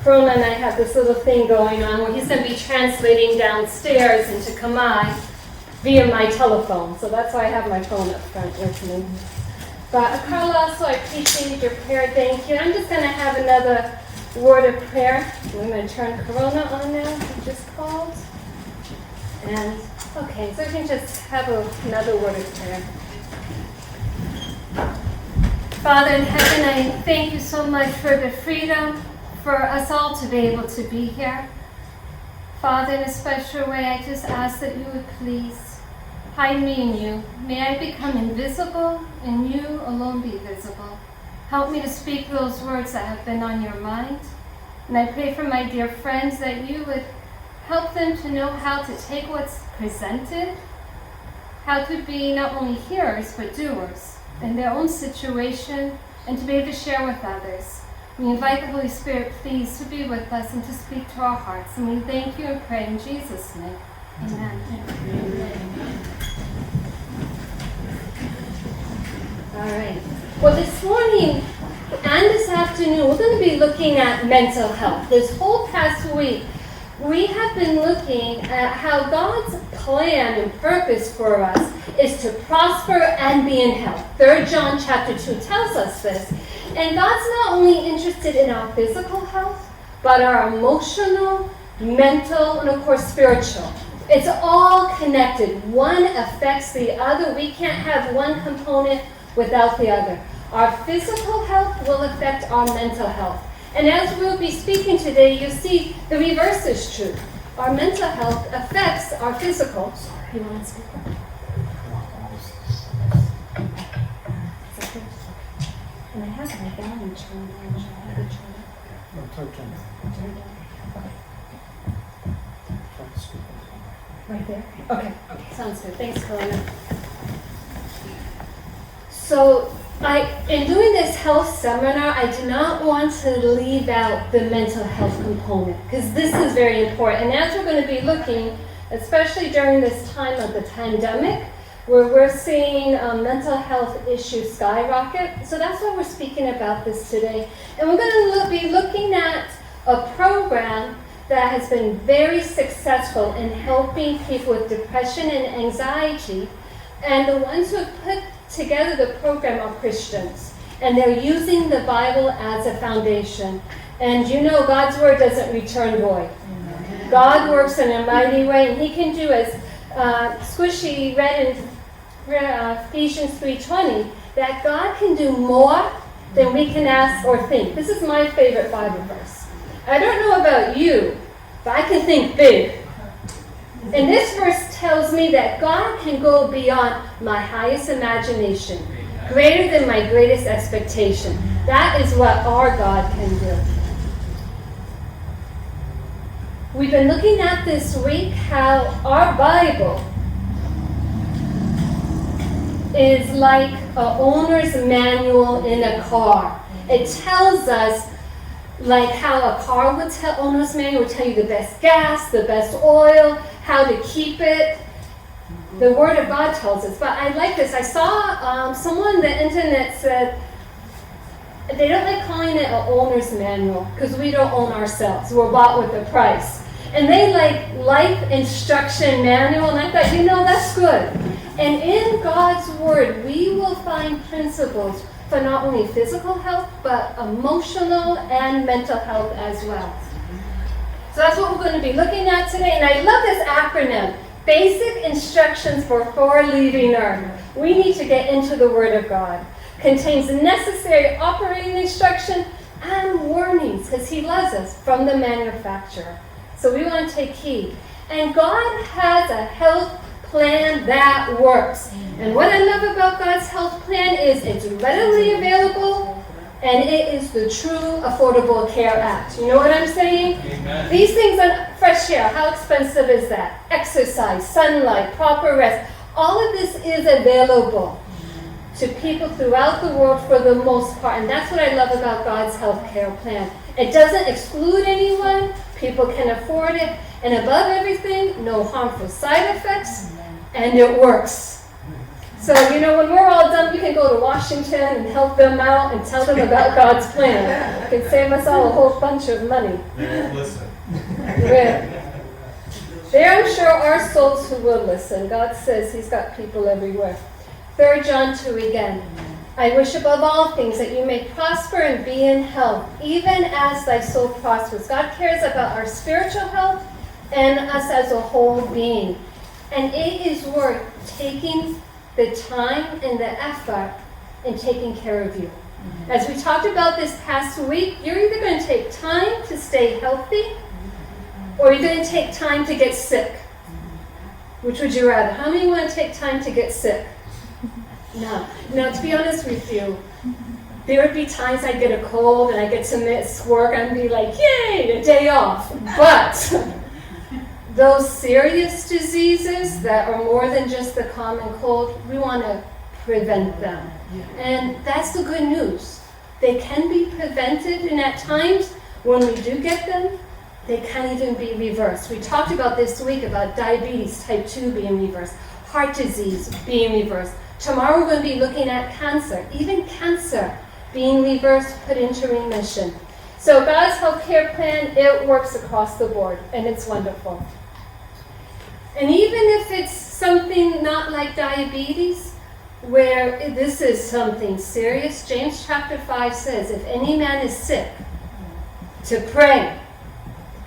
Corona and I have this little thing going on where he's going to be translating downstairs into Khmer via my telephone. So that's why I have my phone up front with me. But Carla, so I appreciate your prayer. Thank you. I'm just going to have another word of prayer. I'm going to turn Corona on now. He just called. And, okay, so we can just have another word of prayer. Father in heaven, I thank you so much for the freedom for us all to be able to be here. Father, in a special way, I just ask that you would please hide me in you. May I become invisible and you alone be visible. Help me to speak those words that have been on your mind. And I pray for my dear friends that you would help them to know how to take what's presented, how to be not only hearers but doers in their own situation, and to be able to share with others. We invite the Holy Spirit, please, to be with us and to speak to our hearts. And we thank you and pray in Jesus' name. Amen. Amen. All right. Well, this morning and this afternoon, we're going to be looking at mental health. This whole past week, we have been looking at how God's plan and purpose for us is to prosper and be in health. 3 John chapter 2 tells us this. And God's not only interested in our physical health, but our emotional, mental, and of course spiritual. It's all connected. One affects the other. We can't have one component without the other. Our physical health will affect our mental health. And as we'll be speaking today, you see the reverse is true. Our mental health affects our physical. You want to speak up? And I have my volume turned on. Should I have it turned on? Right there? Okay. Sounds good. Thanks, Corona. So, in doing this health seminar, I do not want to leave out the mental health component, because this is very important. And as we're going to be looking, especially during this time of the pandemic, where we're seeing mental health issues skyrocket. So that's why we're speaking about this today. And we're going to be looking at a program that has been very successful in helping people with depression and anxiety. And the ones who have put together the program are Christians. And they're using the Bible as a foundation. And you know God's word doesn't return void. God works in a mighty way, and he can do, as Squishy read in Ephesians 3:20, that God can do more than we can ask or think. This is my favorite Bible verse. I don't know about you, but I can think big. And this verse tells me that God can go beyond my highest imagination, greater than my greatest expectation. That is what our God can do. We've been looking at this week how our Bible is like an owner's manual in a car. It tells us like how a car would tell, owner's manual would tell you the best gas, the best oil, how to keep it. The Word of God tells us. But I like this. I saw someone on the internet said they don't like calling it an owner's manual because we don't own ourselves. We're bought with a price. And they like life instruction manual. And I thought, that's good. And in God's Word, we will find principles for not only physical health, but emotional and mental health as well. So that's what we're going to be looking at today. And I love this acronym, Basic Instructions Before Leaving Earth. We need to get into the Word of God. Contains the necessary operating instruction and warnings, because he loves us, from the manufacturer. So we want to take heed. And God has a health plan that works. And what I love about God's health plan is it's readily available, and it is the true Affordable Care Act. You know what I'm saying? Amen. These things are fresh air. How expensive is that? Exercise, sunlight, proper rest. All of this is available to people throughout the world for the most part. And that's what I love about God's health care plan. It doesn't exclude anyone. People can afford it. And above everything, no harmful side effects. And it works. So, when we're all done, we can go to Washington and help them out and tell them about God's plan. It can save us all a whole bunch of money. They won't listen. Yeah. There I'm sure are souls who will listen. God says He's got people everywhere. 3 John 2 again. I wish above all things that you may prosper and be in health, even as thy soul prospers. God cares about our spiritual health and us as a whole being. And it is worth taking the time and the effort in taking care of you. As we talked about this past week, you're either going to take time to stay healthy or you're going to take time to get sick. Which would you rather? How many want to take time to get sick? No. Now, to be honest with you, there would be times I get a cold and I get to miss work and be like, yay, a day off. But those serious diseases that are more than just the common cold, we want to prevent them. And that's the good news. They can be prevented, and at times when we do get them, they can even be reversed. We talked about this week about diabetes type 2 being reversed, heart disease being reversed. Tomorrow we're going to be looking at cancer, even cancer being reversed, put into remission. So God's healthcare plan, it works across the board, and it's wonderful. And even if it's something not like diabetes, where this is something serious, James chapter 5 says, if any man is sick, to pray.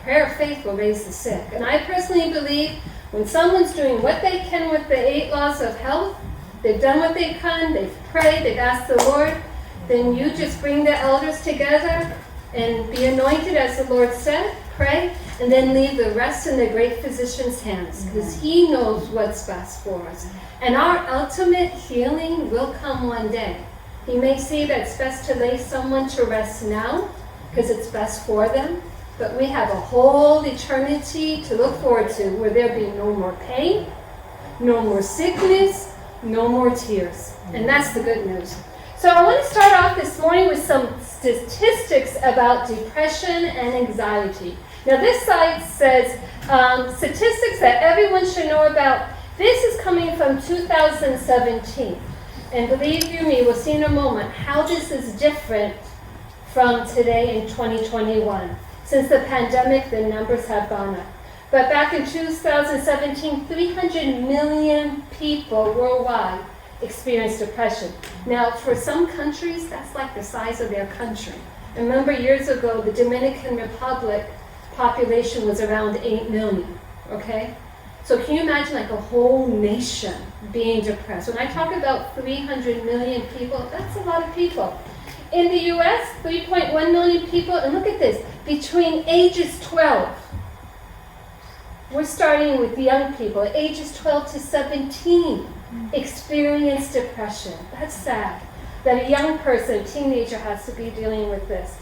Prayer of faith will raise the sick. And I personally believe when someone's doing what they can with the 8 laws of health, they've done what they can, they've prayed, they've asked the Lord, then you just bring the elders together and be anointed as the Lord said, pray, and then leave the rest in the great physician's hands, because He knows what's best for us. And our ultimate healing will come one day. He may see that it's best to lay someone to rest now, because it's best for them, but we have a whole eternity to look forward to, where there'll be no more pain, no more sickness, no more tears. And that's the good news. So I want to start off this morning with some statistics about depression and anxiety. Now this site says statistics that everyone should know about. This is coming from 2017. And believe you me, we'll see in a moment how this is different from today in 2021. Since the pandemic, the numbers have gone up. But back in 2017, 300 million people worldwide experienced depression. Now, for some countries, that's like the size of their country. Remember years ago, the Dominican Republic population was around 8 million, okay? So can you imagine like a whole nation being depressed? When I talk about 300 million people, that's a lot of people. In the US, 3.1 million people, and look at this, between ages 12. We're starting with young people, ages 12 to 17, experience depression. That's sad that a young person, a teenager, has to be dealing with this.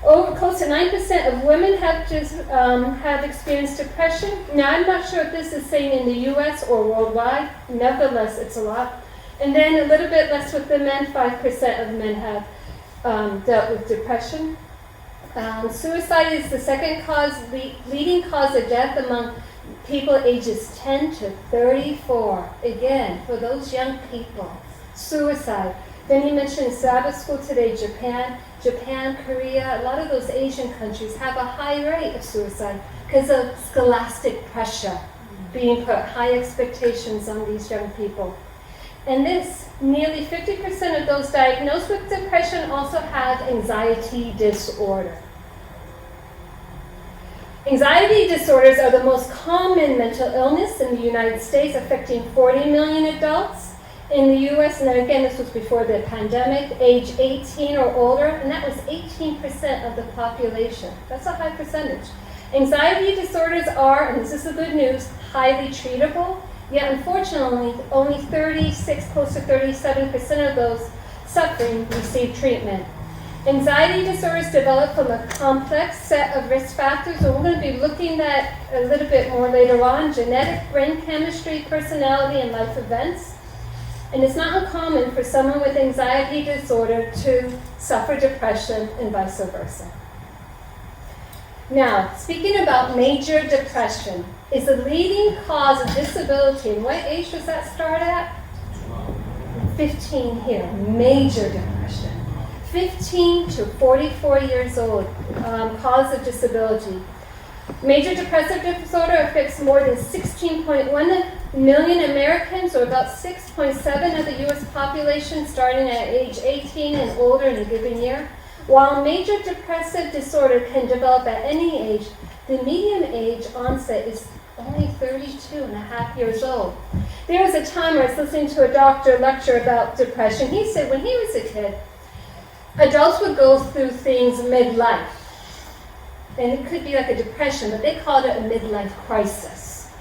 Close to 9% of women have experienced depression. Now, I'm not sure if this is saying in the US or worldwide. Nevertheless, it's a lot. And then a little bit less with the men, 5% of men have dealt with depression. Suicide is the second leading cause of death among people ages 10 to 34. Again, for those young people, suicide. Then he mentioned Sabbath school today, Japan, Korea, a lot of those Asian countries have a high rate of suicide because of scholastic pressure being put, high expectations on these young people. And nearly 50% of those diagnosed with depression also have anxiety disorder. Anxiety disorders are the most common mental illness in the United States, affecting 40 million adults. In the US, and again, this was before the pandemic, age 18 or older, and that was 18% of the population. That's a high percentage. Anxiety disorders are, and this is the good news, highly treatable. Yet, unfortunately, only 36, close to 37% of those suffering receive treatment. Anxiety disorders develop from a complex set of risk factors, and we're going to be looking at a little bit more later on, genetic, brain chemistry, personality, and life events. And it's not uncommon for someone with anxiety disorder to suffer depression and vice versa. Now, speaking about major depression, is the leading cause of disability. And what age does that start at? 15 here, major depression. 15 to 44 years old, cause of disability. Major depressive disorder affects more than 16.1 million Americans, or about 6.7% of the U.S. population, starting at age 18 and older in a given year. While major depressive disorder can develop at any age, the median age onset is only 32 and a half years old. There was a time I was listening to a doctor lecture about depression. He said when he was a kid, adults would go through things midlife. And it could be like a depression, but they called it a midlife crisis.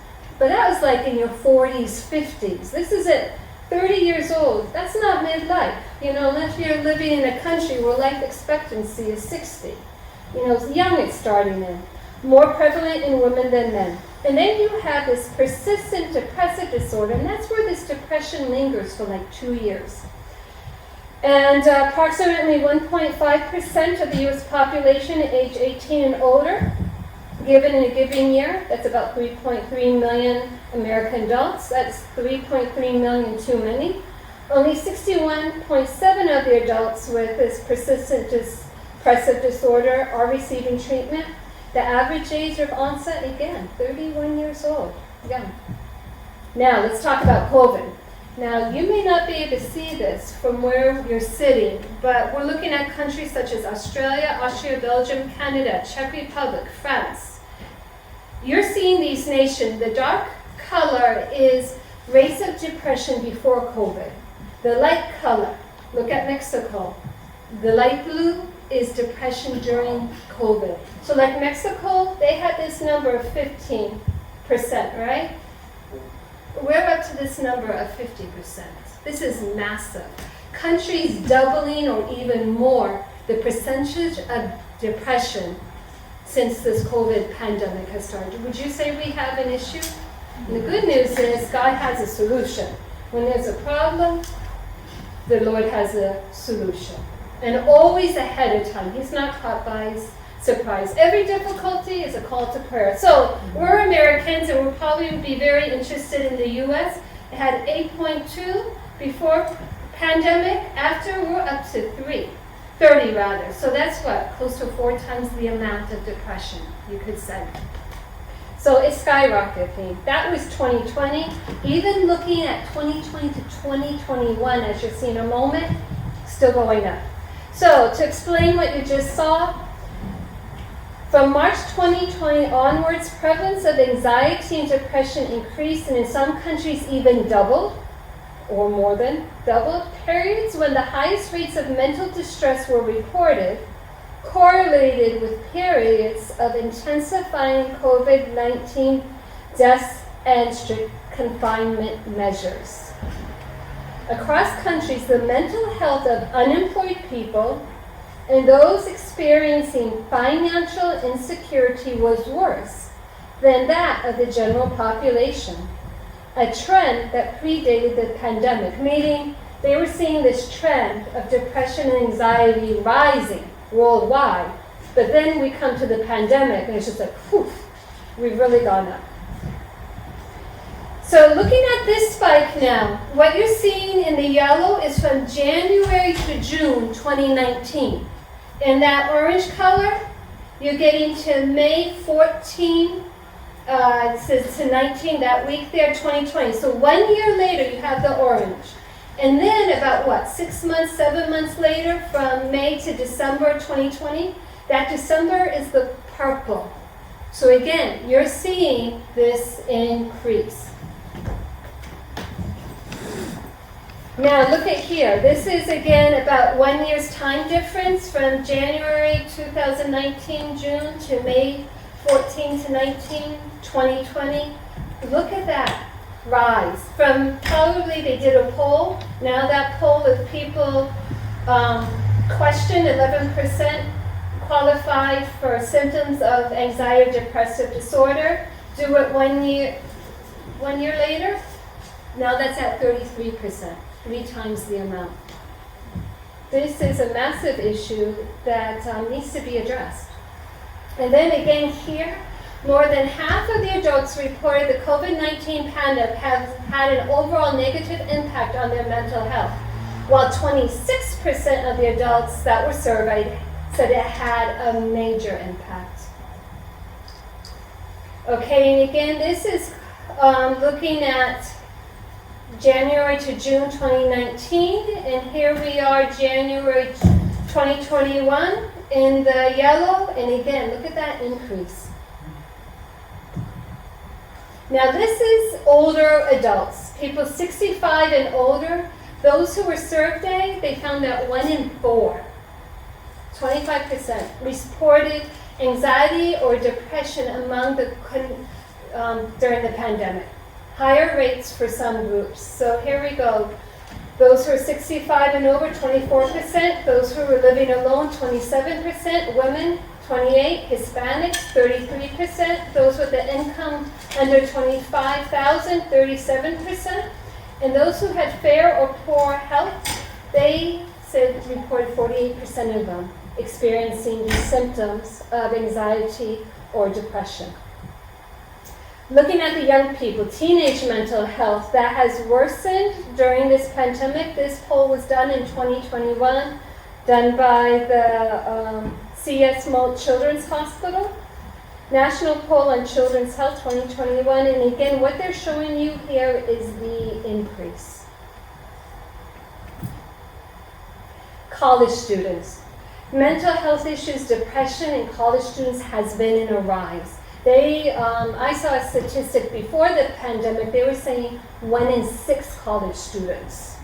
But that was like in your 40s, 50s. This is at 30 years old. That's not midlife. Unless you're living in a country where life expectancy is 60. It's young it's starting in. More prevalent in women than men. And then you have this persistent depressive disorder, and that's where this depression lingers for like 2 years. And approximately 1.5% of the U.S. population age 18 and older, given in a given year, that's about 3.3 million American adults. That's 3.3 million too many. Only 61.7% of the adults with this persistent depressive disorder are receiving treatment. The average age of onset, again, 31 years old, young. Now, let's talk about COVID. Now, you may not be able to see this from where you're sitting, but we're looking at countries such as Australia, Austria, Belgium, Canada, Czech Republic, France. You're seeing these nations. The dark color is rates of depression before COVID. The light color, look at Mexico. The light blue is depression during COVID. So like Mexico, they had this number of 15%, right? We're up to this number of 50%. This is massive. Countries doubling or even more the percentage of depression since this COVID pandemic has started. Would you say we have an issue? And the good news is God has a solution. When there's a problem, the Lord has a solution. And always ahead of time. He's not caught by surprise. Every difficulty is a call to prayer. So we're Americans, and we'll probably be very interested in the U.S. It had 8.2 before pandemic. After, we're up to 30 rather. So that's what? Close to 4 times the amount of depression, you could say. So it's skyrocketing. That was 2020. Even looking at 2020 to 2021, as you'll see in a moment, still going up. So to explain what you just saw, from March 2020 onwards, prevalence of anxiety and depression increased, and in some countries even doubled, or more than doubled. Periods when the highest rates of mental distress were reported correlated with periods of intensifying COVID-19 deaths and strict confinement measures. Across countries, the mental health of unemployed people and those experiencing financial insecurity was worse than that of the general population, a trend that predated the pandemic, meaning they were seeing this trend of depression and anxiety rising worldwide. But then we come to the pandemic, and it's just like, whew, we've really gone up. So looking at this spike now, what you're seeing in the yellow is from January to June 2019. In that orange color, you're getting to May 14 to 19, that week there, 2020. So 1 year later, you have the orange. And then about 6 months, 7 months later, from May to December 2020, that December is the purple. So again, you're seeing this increase. Now look at here. This is again about 1 year's time difference from January 2019, June to May 14 to 19, 2020. Look at that rise. From probably they did a poll. Now that poll of people questioned, 11% qualified for symptoms of anxiety or depressive disorder. Do it 1 year later. Now that's at 33%. 3 times the amount. This is a massive issue that needs to be addressed. And then again here, more than half of the adults reported the COVID-19 pandemic has had an overall negative impact on their mental health. while 26% of the adults that were surveyed said it had a major impact. Okay, and again, this is looking at January to June 2019, and here we are, January 2021 in the yellow, and again, look at that increase. Now this is older adults, people 65 and older. Those who were surveyed, they found that 1 in 4, 25%, reported anxiety or depression among the during the pandemic. Higher rates for some groups. So here we go. Those who are 65 and over, 24%. Those who are living alone, 27%. Women, 28%. Hispanics, 33%. Those with the income under 25,000, 37%. And those who had fair or poor health, they reported 48% of them experiencing the symptoms of anxiety or depression. Looking at the young people, teenage mental health, that has worsened during this pandemic. This poll was done in 2021, done by the C.S. Moult Children's Hospital. National Poll on Children's Health 2021, and again, what they're showing you here is the increase. College students. Mental health issues, depression in college students has been in a rise. I saw a statistic before the pandemic, they were saying 1 in 6 college students.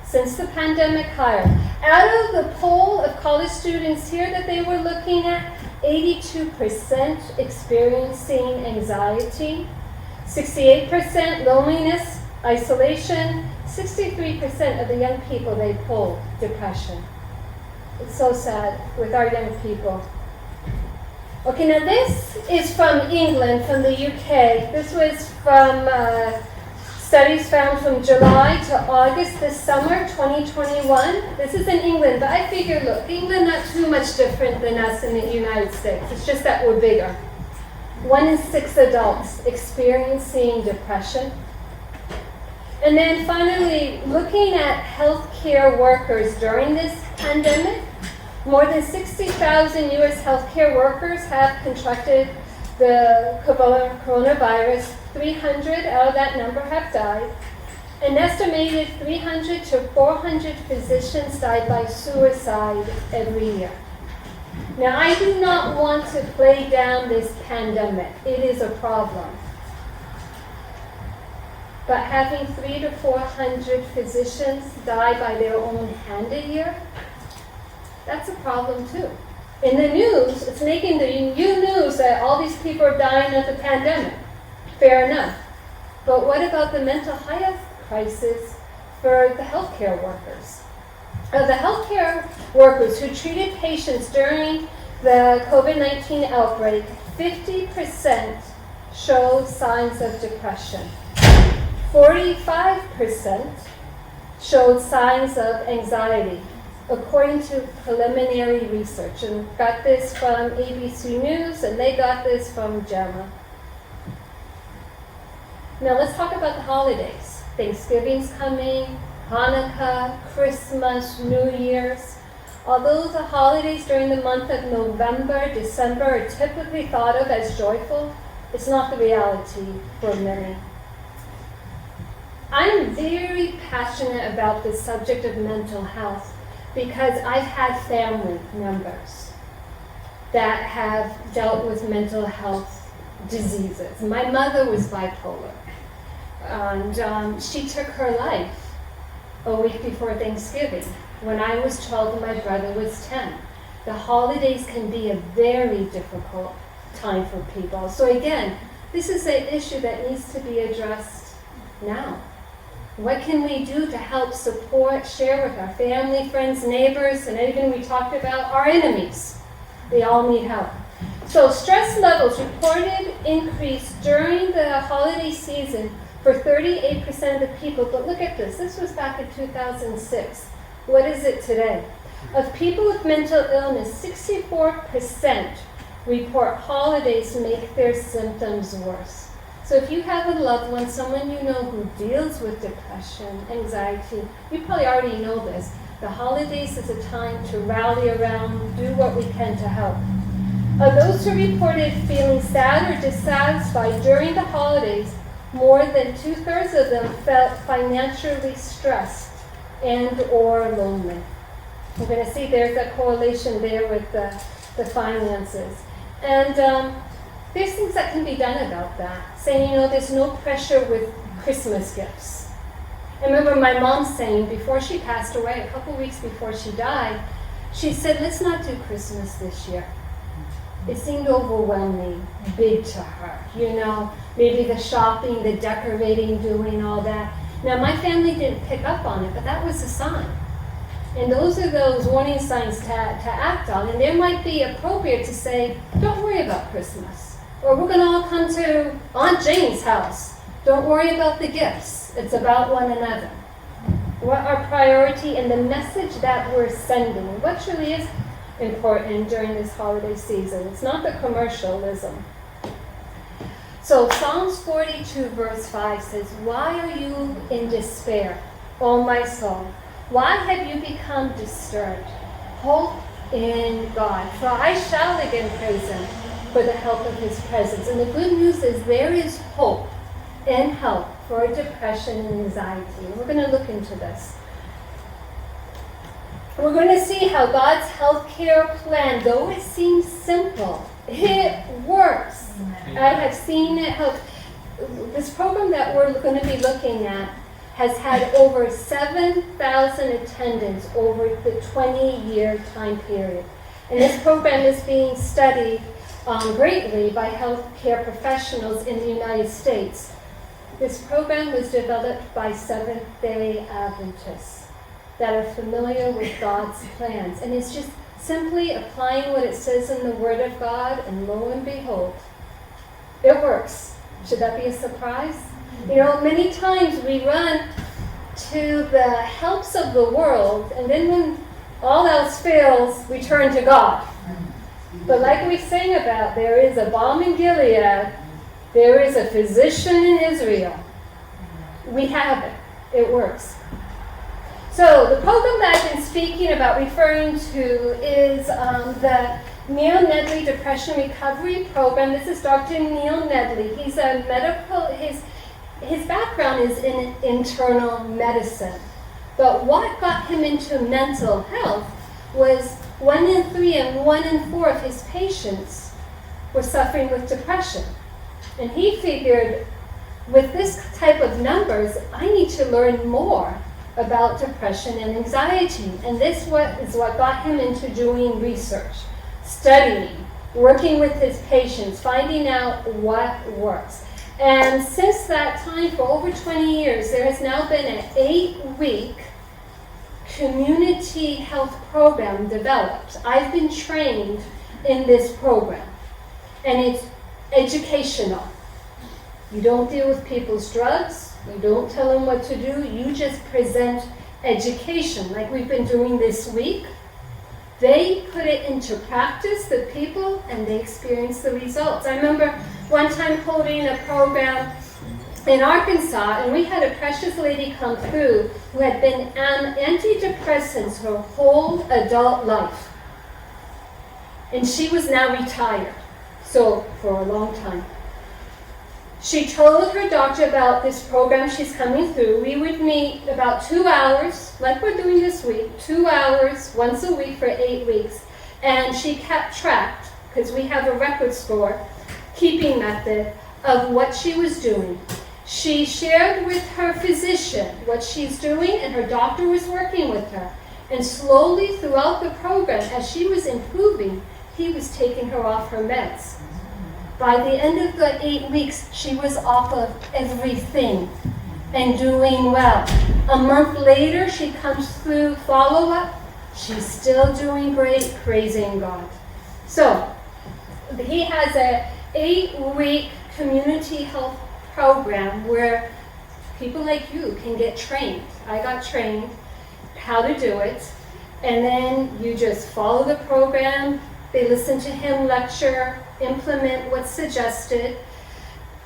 Since the pandemic, higher. Out of the poll of college students here that they were looking at, 82% experiencing anxiety, 68% loneliness, isolation, 63% of the young people they polled, depression. It's so sad with our young people. Okay, now this is from England, from the UK. This was from studies found from July to August this summer, 2021. This is in England, but I figure, look, England not too much different than us in the United States. It's just that we're bigger. 1 in 6 adults experiencing depression. And then finally, looking at healthcare workers during this pandemic, more than 60,000 U.S. healthcare workers have contracted the coronavirus. 300 out of that number have died. An estimated 300 to 400 physicians die by suicide every year. Now, I do not want to play down this pandemic. It is a problem. But having 300 to 400 physicians die by their own hand a year, that's a problem too. In the news, it's making the new news that all these people are dying of the pandemic. Fair enough. But what about the mental health crisis for the healthcare workers? The healthcare workers who treated patients during the COVID-19 outbreak, 50% showed signs of depression. 45% showed signs of anxiety, according to preliminary research. And got this from ABC News, and they got this from JAMA. Now let's talk about the holidays. Thanksgiving's coming, Hanukkah, Christmas, New Year's. Although the holidays during the month of November, December are typically thought of as joyful, it's not the reality for many. I'm very passionate about the subject of mental health because I've had family members that have dealt with mental health diseases. My mother was bipolar, and she took her life a week before Thanksgiving when I was 12 and my brother was 10. The holidays can be a very difficult time for people. So again, this is an issue that needs to be addressed now. What can we do to help support, share with our family, friends, neighbors, and even we talked about our enemies? They all need help. So stress levels reported increased during the holiday season for 38% of the people. But look at this. This was back in 2006. What is it today? Of people with mental illness, 64% report holidays make their symptoms worse. So if you have a loved one, someone you know who deals with depression, anxiety, you probably already know this. The holidays is a time to rally around, do what we can to help. Those who reported feeling sad or dissatisfied during the holidays, more than 2/3 of them felt financially stressed and or lonely. We're going to see there's a correlation there with the finances. And there's things that can be done about that. Saying, there's no pressure with Christmas gifts. I remember my mom saying before she passed away, a couple weeks before she died, she said, let's not do Christmas this year. It seemed overwhelming, big to her. Maybe the shopping, the decorating, doing all that. Now, my family didn't pick up on it, but that was a sign. And those are those warning signs to act on. And there might be appropriate to say, don't worry about Christmas. Or we're going to all come to Aunt Jane's house. Don't worry about the gifts. It's about one another. What our priority and the message that we're sending. What truly is important during this holiday season. It's not the commercialism. So Psalms 42 verse 5 says, why are you in despair, O my soul? Why have you become disturbed? Hope in God, for I shall again praise him for the help of his presence. And the good news is there is hope and help for depression and anxiety. And we're going to look into this. We're going to see how God's healthcare plan, though it seems simple, it works. I have seen it help. This program that we're going to be looking at has had over 7,000 attendants over the 20-year time period. And this program is being studied greatly by healthcare professionals in the United States. This program was developed by Seventh-day Adventists that are familiar with God's plans. And it's just simply applying what it says in the Word of God, and lo and behold, it works. Should that be a surprise? Many times we run to the helps of the world, and then when all else fails, we turn to God. But like we sang about, there is a balm in Gilead, there is a physician in Israel. We have it. It works. So the program that I've been speaking about, referring to, is the Neil Nedley Depression Recovery Program. This is Dr. Neil Nedley. He's a medical, his background is in internal medicine. But what got him into mental health was 1 in 3 and 1 in 4 of his patients were suffering with depression. And he figured, with this type of numbers, I need to learn more about depression and anxiety. And this is what got him into doing research, studying, working with his patients, finding out what works. And since that time, for over 20 years, there has now been an 8-week community health program developed. I've been trained in this program, and it's educational. You don't deal with people's drugs. You don't tell them what to do. You just present education, like we've been doing this week. They put it into practice, the people, and they experience the results. I remember one time holding a program in Arkansas, and we had a precious lady come through who had been on antidepressants her whole adult life. And she was now retired, so for a long time. She told her doctor about this program she's coming through. We would meet about 2 hours, like we're doing this week, 2 hours once a week for 8 weeks. And she kept track, because we have a record store, keeping method of what she was doing. She shared with her physician what she's doing, and her doctor was working with her. And slowly throughout the program, as she was improving, he was taking her off her meds. By the end of the 8 weeks, she was off of everything and doing well. A month later, she comes through follow-up. She's still doing great, praising God. So, he has an 8-week community health program where people like you can get trained. I got trained how to do it. And then you just follow the program. They listen to him lecture, implement what's suggested,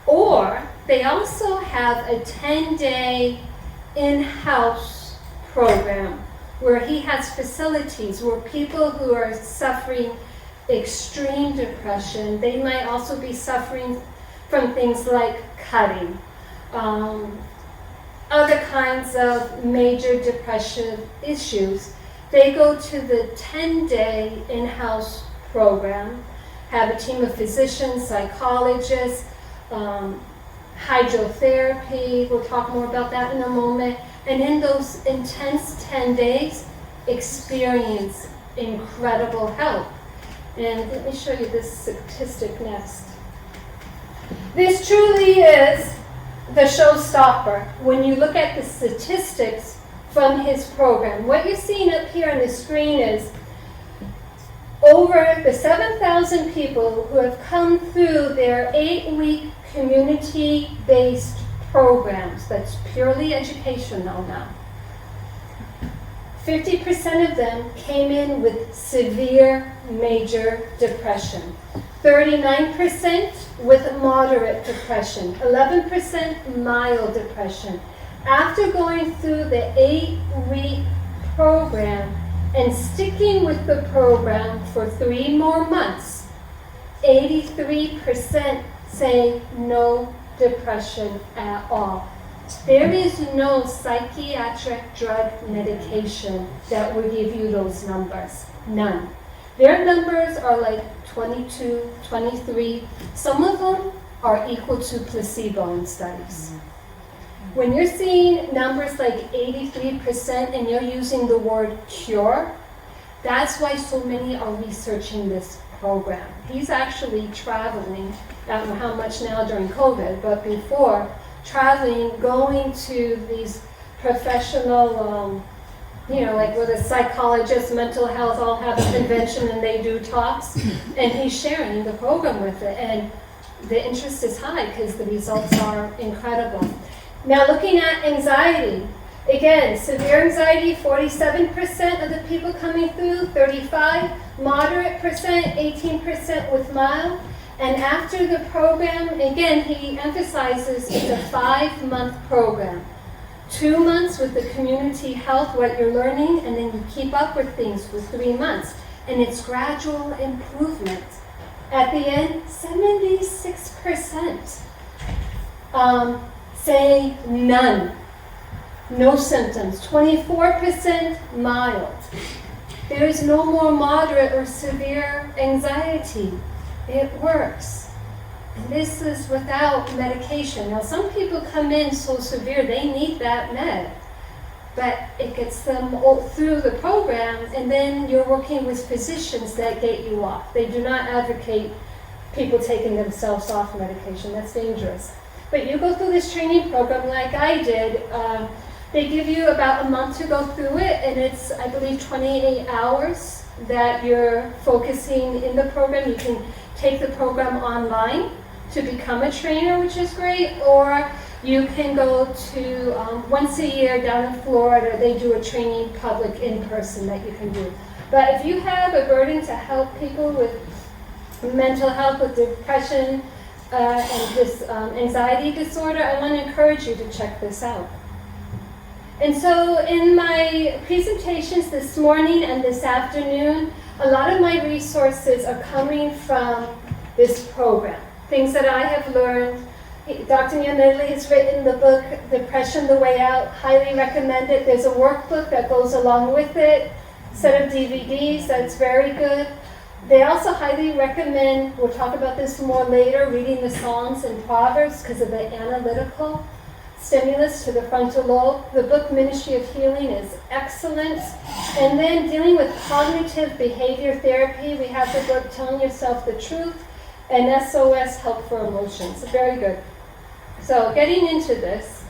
or they also have a 10-day in-house program where he has facilities where people who are suffering extreme depression, they might also be suffering from things like cutting, other kinds of major depression issues. They go to the 10-day in-house program, have a team of physicians, psychologists, hydrotherapy, we'll talk more about that in a moment, and in those intense 10 days, experience incredible help. And let me show you this statistic next. This truly is the showstopper when you look at the statistics from his program. What you're seeing up here on the screen is over the 7,000 people who have come through their 8-week community-based programs that's purely educational now. 50% of them came in with severe major depression. 39% with moderate depression. 11% mild depression. After going through the 8-week program and sticking with the program for 3 more months, 83% say no depression at all. There is no psychiatric drug medication that will give you those numbers. None. Their numbers are like 22, 23. Some of them are equal to placebo in studies. When you're seeing numbers like 83% and you're using the word cure, that's why so many are researching this program. He's actually traveling, I don't know how much now during COVID, but before, traveling, going to these professional, like where the psychologists, mental health all have a convention and they do talks, and he's sharing the program with it. And the interest is high because the results are incredible. Now looking at anxiety, again, severe anxiety, 47% of the people coming through, 35, moderate percent, 18% with mild. And after the program, again, he emphasizes it's a 5-month program. 2 months with the community health, what you're learning, and then you keep up with things for 3 months. And it's gradual improvement. At the end, 76% say none. No symptoms. 24% mild. There is no more moderate or severe anxiety. It works. And this is without medication. Now, some people come in so severe, they need that med. But it gets them through the program, and then you're working with physicians that get you off. They do not advocate people taking themselves off medication. That's dangerous. But you go through this training program like I did. They give you about a month to go through it, and it's, I believe, 28 hours that you're focusing in the program. You can take the program online to become a trainer, which is great, or you can go to, once a year down in Florida, they do a training public in person that you can do. But if you have a burden to help people with mental health, with depression, and this anxiety disorder, I want to encourage you to check this out. And so in my presentations this morning and this afternoon, a lot of my resources are coming from this program. Things that I have learned. Dr. Yanedli has written the book, Depression, The Way Out. Highly recommend it. There's a workbook that goes along with it, set of DVDs that's very good. They also highly recommend, we'll talk about this more later, reading the Psalms and Proverbs because of the analytical stimulus to the frontal lobe. The book Ministry of Healing is excellent. And then dealing with cognitive behavior therapy, we have the book Telling Yourself the Truth and SOS Help for Emotions. Very good. So getting into this,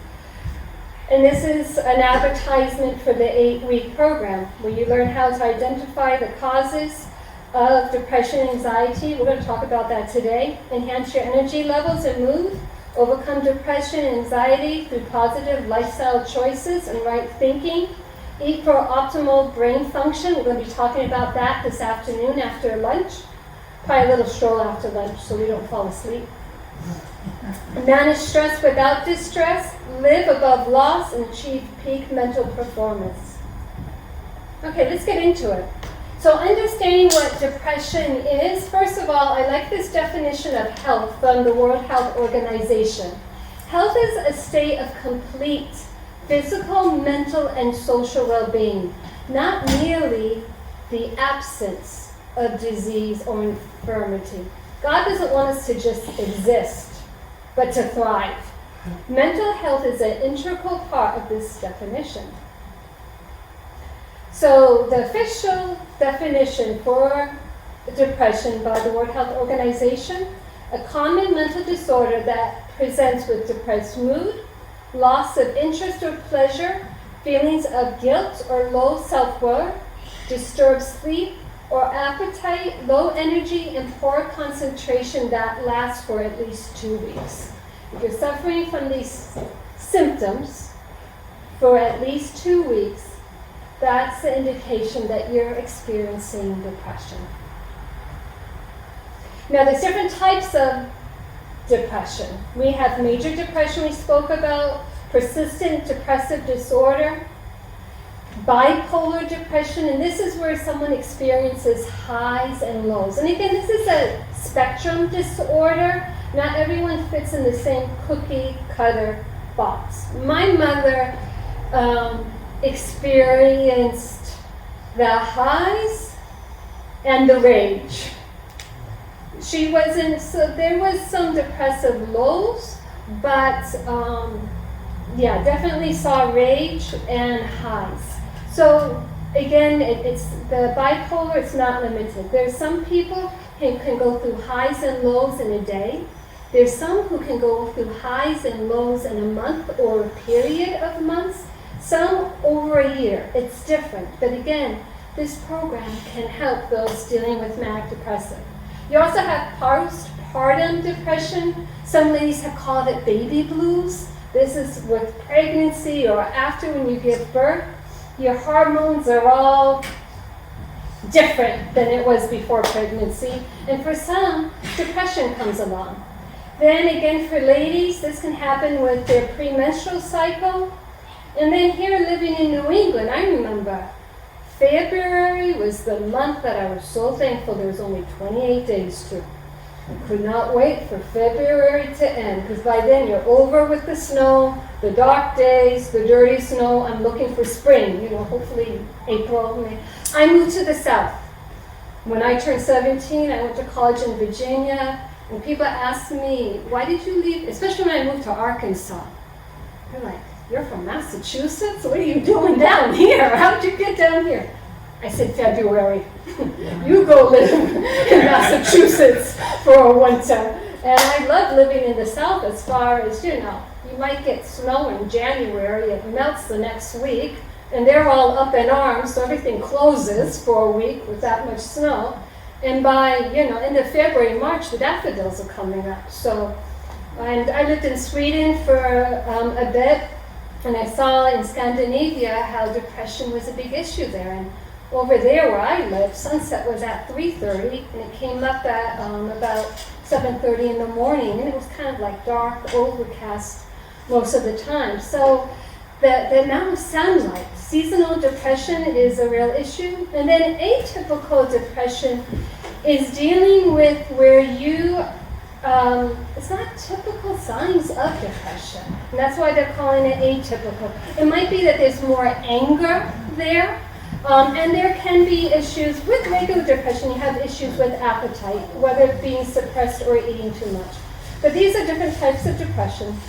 and this is an advertisement for the 8-week program where you learn how to identify the causes of depression and anxiety. We're going to talk about that today. Enhance your energy levels and mood. Overcome depression and anxiety through positive lifestyle choices and right thinking. Eat for optimal brain function. We're going to be talking about that this afternoon after lunch. Probably a little stroll after lunch so we don't fall asleep. Manage stress without distress, live above loss, and achieve peak mental performance. Okay, let's get into it. So understanding what depression is, first of all, I like this definition of health from the World Health Organization. Health is a state of complete physical, mental, and social well-being, not merely the absence of disease or infirmity. God doesn't want us to just exist, but to thrive. Mental health is an integral part of this definition. So the official definition for depression by the World Health Organization, a common mental disorder that presents with depressed mood, loss of interest or pleasure, feelings of guilt or low self-worth, disturbed sleep or appetite, low energy, and poor concentration that lasts for at least 2 weeks. If you're suffering from these symptoms for at least 2 weeks, that's the indication that you're experiencing depression. Now, there's different types of depression. We have major depression we spoke about, persistent depressive disorder, bipolar depression, and this is where someone experiences highs and lows. And again, this is a spectrum disorder. Not everyone fits in the same cookie cutter box. My mother experienced the highs and the rage. She wasn't, so there was some depressive lows, but definitely saw rage and highs. So again, it's the bipolar, it's not limited. There's some people who can go through highs and lows in a day. There's some who can go through highs and lows in a month or a period of months. Some over a year. It's different. But again, this program can help those dealing with manic depressive. You also have postpartum depression. Some ladies have called it baby blues. This is with pregnancy or after when you give birth. Your hormones are all different than it was before pregnancy. And for some, depression comes along. Then again, for ladies, this can happen with their premenstrual cycle. And then here living in New England, I remember February was the month that I was so thankful there was only 28 days to. I could not wait for February to end, because by then you're over with the snow, the dark days, the dirty snow. I'm looking for spring, hopefully April, May. I moved to the South. When I turned 17, I went to college in Virginia, and people asked me, why did you leave, especially when I moved to Arkansas. They're like, you're from Massachusetts? What are you doing down here? How did you get down here? I said, February. You go live in Massachusetts for a winter. And I love living in the South as far as, you might get snow in January. It melts the next week. And they're all up in arms, so everything closes for a week with that much snow. And by, end of February, March, the daffodils are coming up. So, and I lived in Sweden for a bit. And I saw in Scandinavia how depression was a big issue there. And over there where I lived, sunset was at 3:30, and it came up at about 7:30 in the morning, and it was kind of like dark, overcast most of the time. So the amount of sunlight, seasonal depression is a real issue. And then atypical depression is dealing with where you it's not typical signs of depression. And that's why they're calling it atypical. It might be that there's more anger there, and there can be issues with regular depression. You have issues with appetite, whether it's being suppressed or eating too much. But these are different types of depression.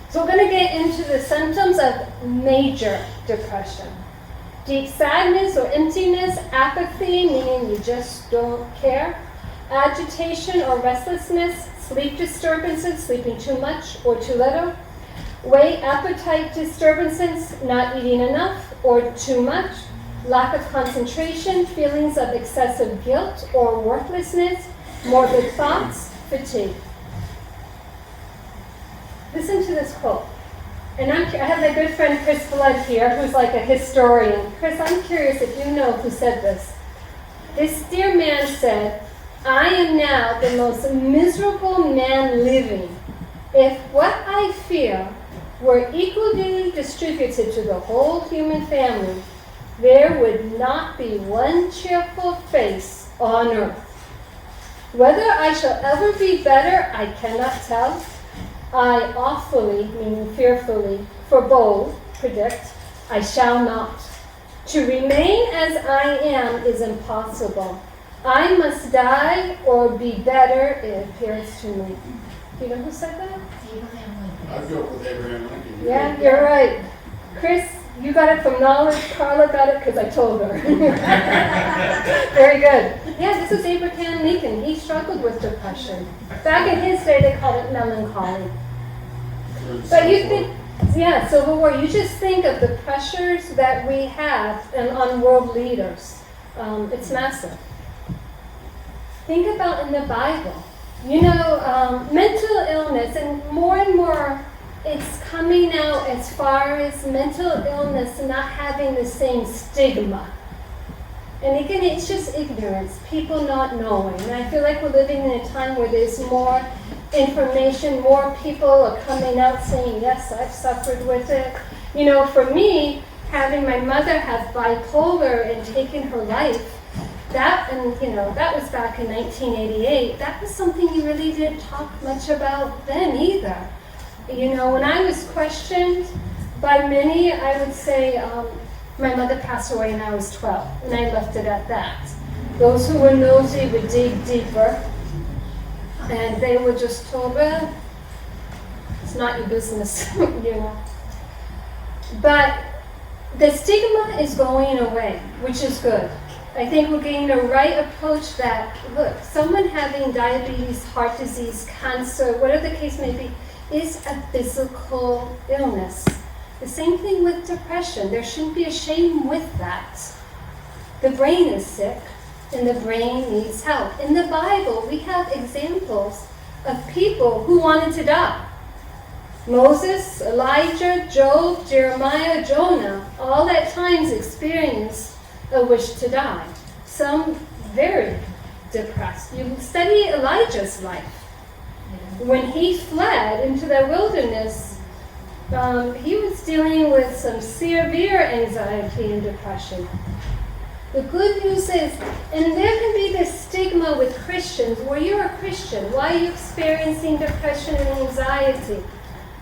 So we're going to get into the symptoms of major depression. Deep sadness or emptiness, apathy, meaning you just don't care. Agitation or restlessness, sleep disturbances, sleeping too much or too little. Weight, appetite disturbances, not eating enough or too much. Lack of concentration, feelings of excessive guilt or worthlessness, morbid thoughts, fatigue. Listen to this quote. And I have my good friend Chris Flood here, who's like a historian. Chris, I'm curious if you know who said this. This dear man said, I am now the most miserable man living. If what I fear were equally distributed to the whole human family, there would not be one cheerful face on earth. Whether I shall ever be better, I cannot tell. I awfully, meaning fearfully, forebode, predict, I shall not. To remain as I am is impossible. I must die or be better, it appears to me. Do you know who said that? I'd go with Abraham Lincoln. Yeah, you're right. Chris, you got it from knowledge. Carla got it because I told her. Very good. Yeah, this is Abraham Lincoln. He struggled with depression. Back in his day, they called it melancholy. But you think, yeah, Civil War, you just think of the pressures that we have on world leaders. It's massive. Think about in the Bible. You know, mental illness, and more, it's coming out as far as mental illness not having the same stigma. And again, it's just ignorance, people not knowing. And I feel like we're living in a time where there's more information, more people are coming out saying, yes, I've suffered with it. You know, for me, having my mother have bipolar and taking her life, that, and you know, that was back in 1988. That was something you really didn't talk much about then either. You know, when I was questioned by many, I would say my mother passed away when I was 12, and I left it at that. Those who were nosy would dig deeper, and they were just told, well, it's not your business, you know. But the stigma is going away, which is good. I think we're getting the right approach that, look, someone having diabetes, heart disease, cancer, whatever the case may be, is a physical illness. The same thing with depression. There shouldn't be a shame with that. The brain is sick, and the brain needs help. In the Bible, we have examples of people who wanted to die. Moses, Elijah, Job, Jeremiah, Jonah, all at times experienced a wish to die. Some very depressed. You study Elijah's life. When he fled into the wilderness, he was dealing with some severe anxiety and depression. The good news is, and there can be this stigma with Christians, where you're a Christian, why are you experiencing depression and anxiety?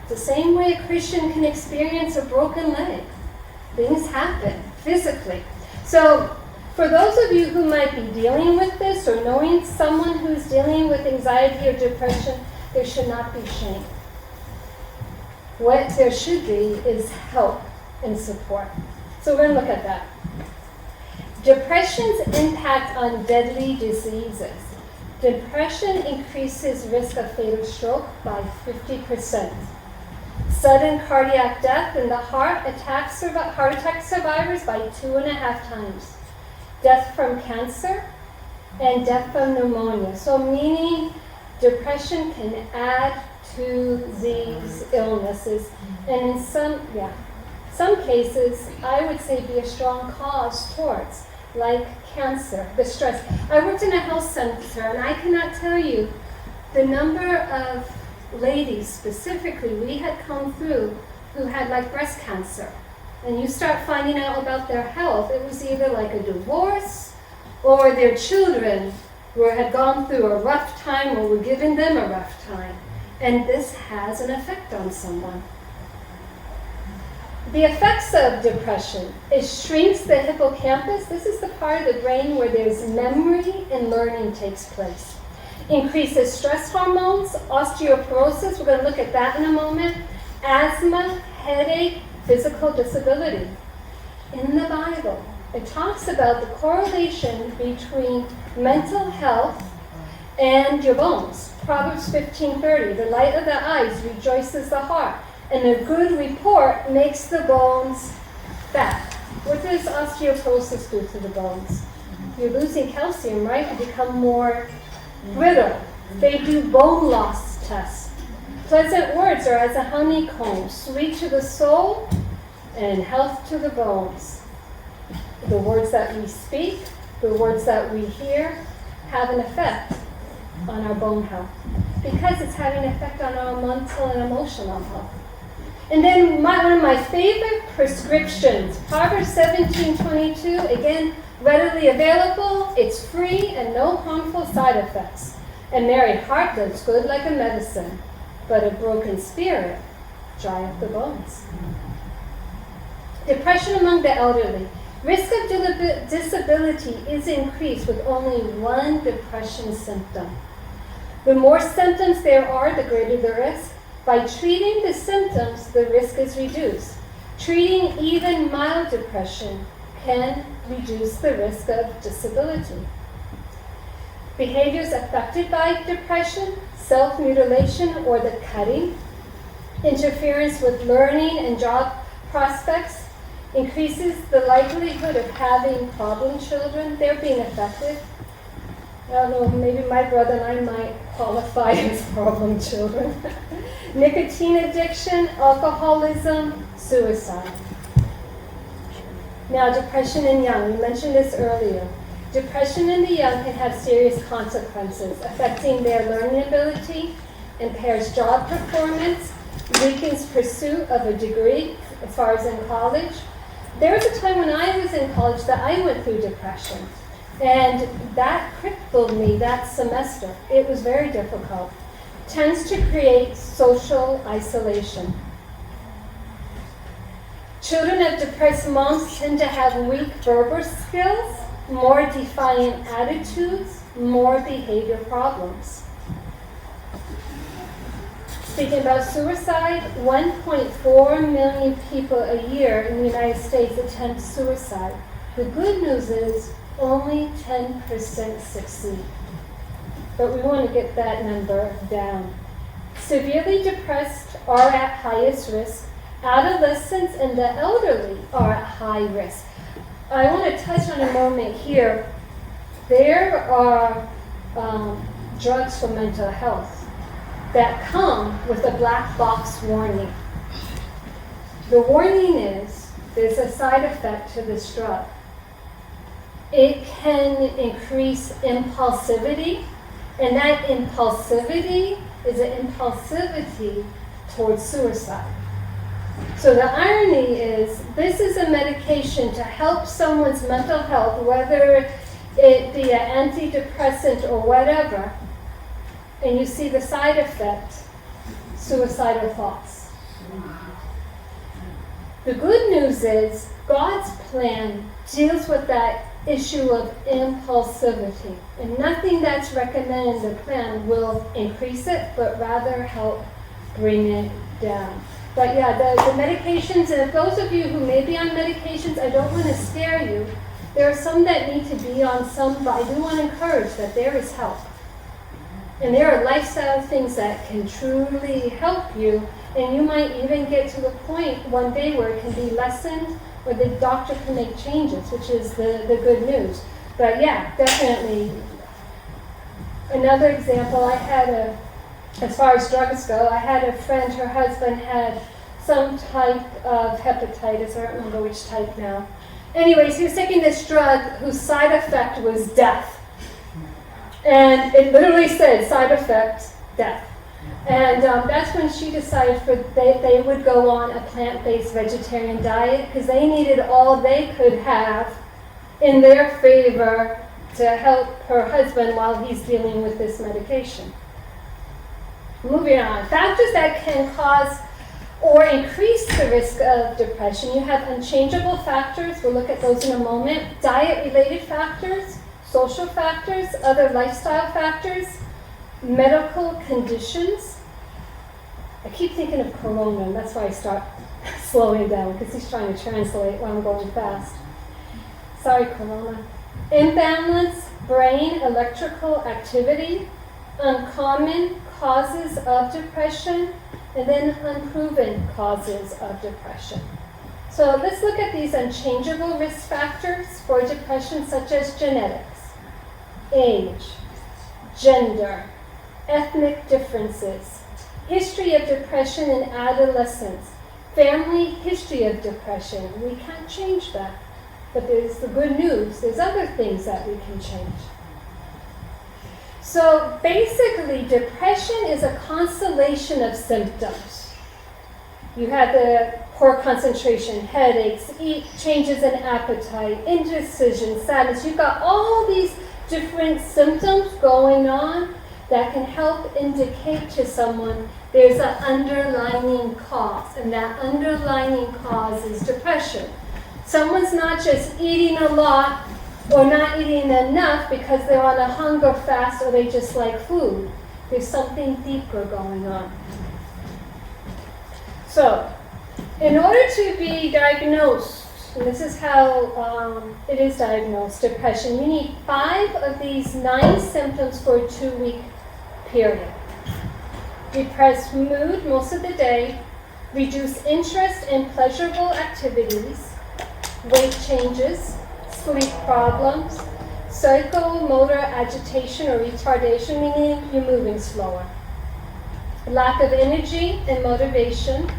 The same way a Christian can experience a broken leg. Things happen physically. So for those of you who might be dealing with this or knowing someone who's dealing with anxiety or depression, there should not be shame. What there should be is help and support. So we're going to look at that. Depression's impact on deadly diseases. Depression increases risk of fatal stroke by 50%. Sudden cardiac death in the heart attack survivors by 2.5 times. Death from cancer and death from pneumonia. So meaning depression can add to these illnesses. And in some cases, I would say be a strong cause towards, like cancer, the stress. I worked in a health center, and I cannot tell you the number of ladies specifically we had come through who had like breast cancer. And you start finding out about their health, it was either like a divorce or their children had gone through a rough time or were giving them a rough time. And this has an effect on someone. The effects of depression, it shrinks the hippocampus. This is the part of the brain where there's memory and learning takes place. Increases stress hormones, osteoporosis, we're going to look at that in a moment, asthma, headache, physical disability. In the Bible, it talks about the correlation between mental health and your bones. Proverbs 15:30, the light of the eyes rejoices the heart, and a good report makes the bones fat. What does osteoporosis do to the bones? You're losing calcium, right? You become more brittle. They do bone loss tests. Pleasant words are as a honeycomb, sweet to the soul and health to the bones. The words that we speak, the words that we hear, have an effect on our bone health because it's having an effect on our mental and emotional health. And then one of my favorite prescriptions, Proverbs 17:22, again, readily available, it's free and no harmful side effects. A merry heart does good like a medicine, but a broken spirit dry up the bones. Depression among the elderly. Risk of disability is increased with only one depression symptom. The more symptoms there are, the greater the risk. By treating the symptoms, the risk is reduced. Treating even mild depression can reduce the risk of disability. Behaviors affected by depression, self-mutilation or the cutting, interference with learning and job prospects, increases the likelihood of having problem children. They're being affected. I don't know, maybe my brother and I might qualify as problem children. Nicotine addiction, alcoholism, suicide. Now, depression in young. We mentioned this earlier. Depression in the young can have serious consequences, affecting their learning ability, impairs job performance, weakens pursuit of a degree as far as in college. There was a time when I was in college that I went through depression. And that crippled me that semester. It was very difficult. Tends to create social isolation. Children of depressed moms tend to have weak verbal skills, more defiant attitudes, more behavior problems. Speaking about suicide, 1.4 million people a year in the United States attempt suicide. The good news is only 10% succeed. But we want to get that number down. Severely depressed are at highest risk. Adolescents and the elderly are at high risk. I want to touch on a moment here. There are drugs for mental health that come with a black box warning. The warning is there's a side effect to this drug. It can increase impulsivity, and that impulsivity is an impulsivity towards suicide. So the irony is, this is a medication to help someone's mental health, whether it be an antidepressant or whatever, and you see the side effect, suicidal thoughts. The good news is, God's plan deals with that issue of impulsivity. And nothing that's recommended in the plan will increase it, but rather help bring it down. But yeah, the medications, and if those of you who may be on medications, I don't want to scare you. There are some that need to be on some, but I do want to encourage that there is help. And there are lifestyle things that can truly help you, and you might even get to the point one day where it can be lessened, or the doctor can make changes, which is the good news. But yeah, definitely. Another example, I had as far as drugs go, I had a friend, her husband had some type of hepatitis, I don't remember which type now. Anyways, he was taking this drug whose side effect was death. And it literally said, side effect, death. And that's when she decided they would go on a plant-based vegetarian diet because they needed all they could have in their favor to help her husband while he's dealing with this medication. Moving on, factors that can cause or increase the risk of depression. You have unchangeable factors, we'll look at those in a moment, diet-related factors, social factors, other lifestyle factors, medical conditions. I keep thinking of Corona, and that's why I start slowing down, because he's trying to translate while I'm going fast. Sorry, Corona. Imbalance, brain electrical activity, uncommon causes of depression, and then unproven causes of depression. So let's look at these unchangeable risk factors for depression, such as genetics, age, gender, ethnic differences, history of depression in adolescence, family history of depression. We can't change that. But there's the good news. There's other things that we can change. So basically, depression is a constellation of symptoms. You have the poor concentration, headaches, changes in appetite, indecision, sadness. You've got all these different symptoms going on that can help indicate to someone there's an underlying cause, and that underlying cause is depression. Someone's not just eating a lot or not eating enough because they're on a hunger fast or they just like food. There's something deeper going on. So, in order to be diagnosed, and this is how it is diagnosed, depression, you need 5 of these 9 symptoms for a 2-week period. Depressed mood most of the day, reduced interest in pleasurable activities, weight changes, sleep problems, psychomotor agitation or retardation, meaning you're moving slower, lack of energy and motivation,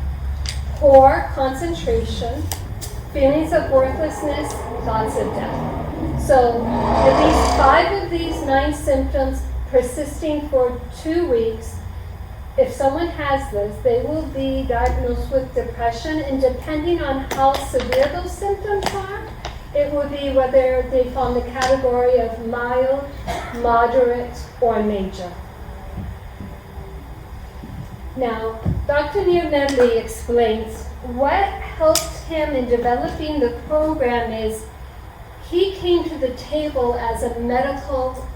poor concentration, feelings of worthlessness, thoughts of death. So at least 5 of these 9 symptoms persisting for 2 weeks. If someone has this, they will be diagnosed with depression, and depending on how severe those symptoms are, it will be whether they fall in the category of mild, moderate, or major. Now, Dr. Nir Medley explains what helped him in developing the program is he came to the table as a medical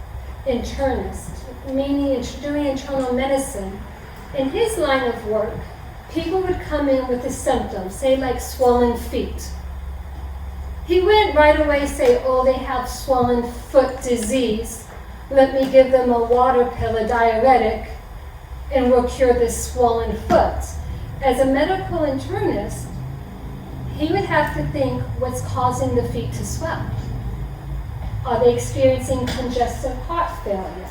internist, meaning doing internal medicine. In his line of work, people would come in with the symptoms, say like swollen feet. He wouldn't right away say, oh, they have swollen foot disease. Let me give them a water pill, a diuretic, and we'll cure this swollen foot. As a medical internist, he would have to think what's causing the feet to swell. Are they experiencing congestive heart failure?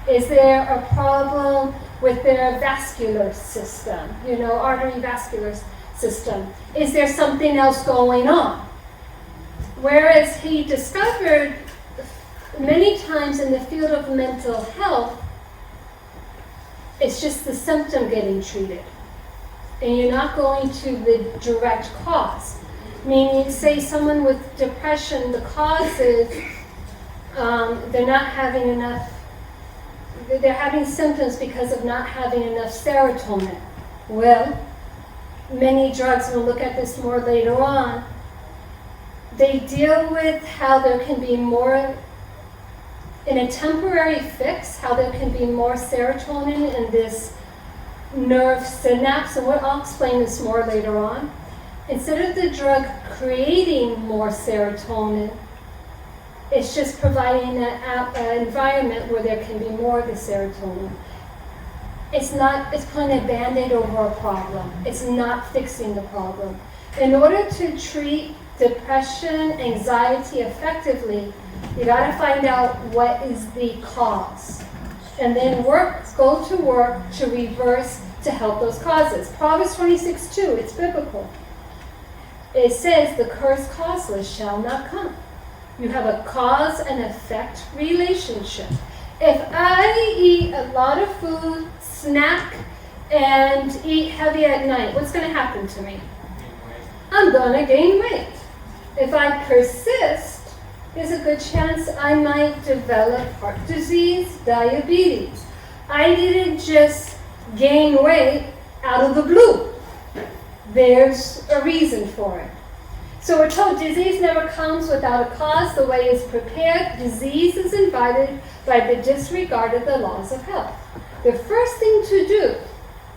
Is there a problem with their vascular system, artery vascular system? Is there something else going on? Whereas he discovered many times in the field of mental health, it's just the symptom getting treated. And you're not going to the direct cause. Meaning, say someone with depression, the cause is they're not having enough, they're having symptoms because of not having enough serotonin. Well, many drugs, we'll look at this more later on, they deal with how there can be more, in a temporary fix, how there can be more serotonin in this nerve synapse, and I'll explain this more later on. Instead of the drug creating more serotonin, it's just providing an environment where there can be more of the serotonin. It's putting a Band-Aid over a problem. It's not fixing the problem. In order to treat depression, anxiety effectively, you gotta find out what is the cause. And then go to work to reverse, to help those causes. Proverbs 26:2, it's biblical. It says, the curse causeless shall not come. You have a cause and effect relationship. If I eat a lot of food, snack, and eat heavy at night, what's going to happen to me? I'm going to gain weight. If I persist, there's a good chance I might develop heart disease, diabetes. I didn't just gain weight out of the blue. There's a reason for it. So we're told disease never comes without a cause. The way is prepared. Disease is invited by the disregard of the laws of health. The first thing to do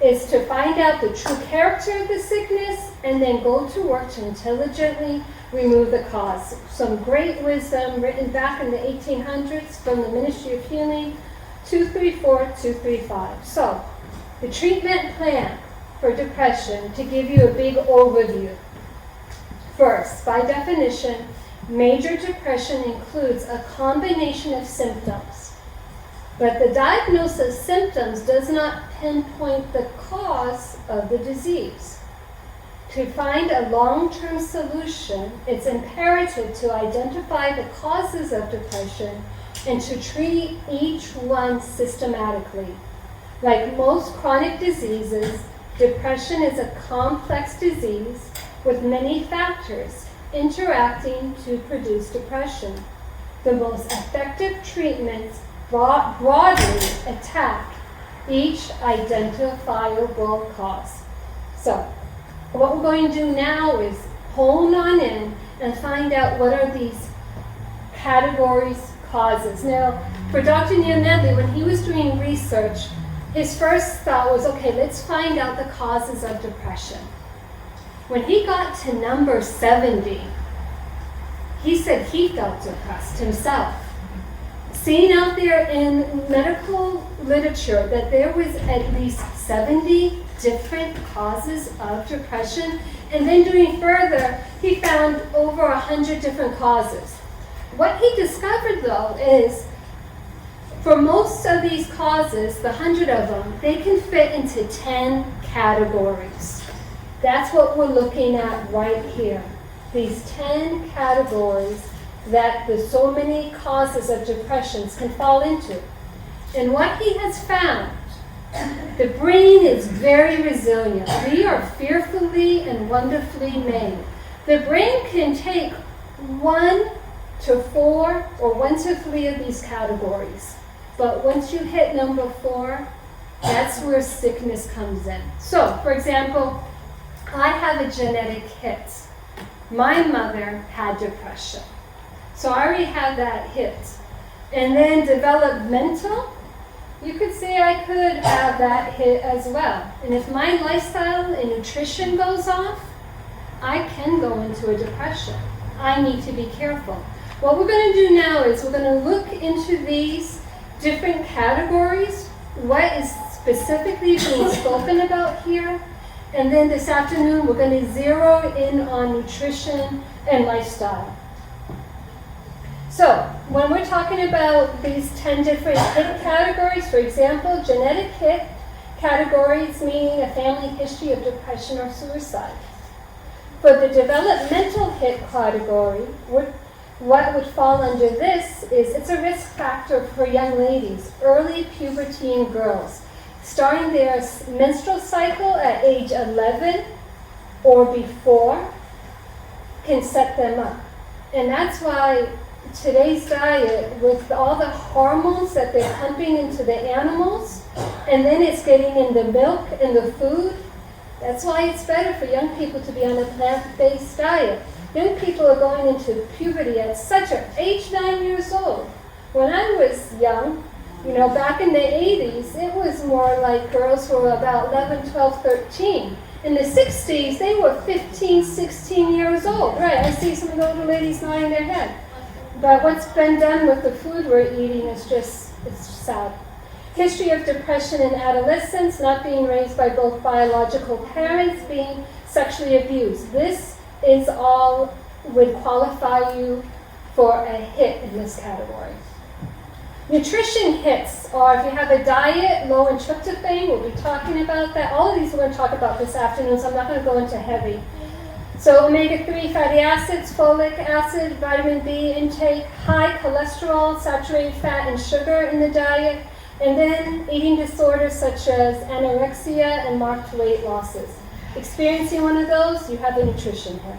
is to find out the true character of the sickness and then go to work to intelligently remove the cause. Some great wisdom written back in the 1800s from the Ministry of Healing, 234-235. So, the treatment plan for depression, to give you a big overview. First, by definition, major depression includes a combination of symptoms. But the diagnosis of symptoms does not pinpoint the cause of the disease. To find a long-term solution, it's imperative to identify the causes of depression and to treat each one systematically. Like most chronic diseases, depression is a complex disease with many factors interacting to produce depression. The most effective treatments broadly attack each identifiable cause. So, what we're going to do now is hone on in and find out what are these categories, causes. Now, for Dr. Neil Nedley, when he was doing research, his first thought was, okay, let's find out the causes of depression. When he got to number 70, he said he felt depressed himself. Seeing out there in medical literature that there was at least 70 different causes of depression, and then doing further, he found over 100 different causes. What he discovered, though, is for most of these causes, the 100 of them, they can fit into 10 categories. That's what we're looking at right here. These 10 categories that the so many causes of depressions can fall into. And what he has found, the brain is very resilient. We are fearfully and wonderfully made. The brain can take 1 to 4 or 1 to 3 of these categories. But once you hit number 4, that's where sickness comes in. So, for example, I have a genetic hit. My mother had depression. So I already had that hit. And then developmental, you could say I could have that hit as well. And if my lifestyle and nutrition goes off, I can go into a depression. I need to be careful. What we're going to do now is we're going to look into these different categories, what is specifically being spoken about here, and then this afternoon we're going to zero in on nutrition and lifestyle. So, when we're talking about these 10 different hit categories, for example, genetic hit categories meaning a family history of depression or suicide. For the developmental hit category, what would fall under this is it's a risk factor for young ladies, early puberty in girls. Starting their menstrual cycle at age 11 or before can set them up. And that's why today's diet, with all the hormones that they're pumping into the animals, and then it's getting in the milk and the food, that's why it's better for young people to be on a plant-based diet. Young people are going into puberty at such an age 9 years old. When I was young, back in the 80s, it was more like girls who were about 11, 12, 13. In the 60s, they were 15, 16 years old. Right, I see some of the older ladies nodding their head. But what's been done with the food we're eating is it's sad. History of depression in adolescence, not being raised by both biological parents, being sexually abused. This is all would qualify you for a hit in this category. Nutrition hits are if you have a diet low in tryptophan, we'll be talking about that. All of these we're going to talk about this afternoon, so I'm not going to go into heavy. So omega-3 fatty acids, folic acid, vitamin B intake, high cholesterol, saturated fat, and sugar in the diet, and then eating disorders such as anorexia and marked weight losses. Experiencing one of those, you have a nutrition hit.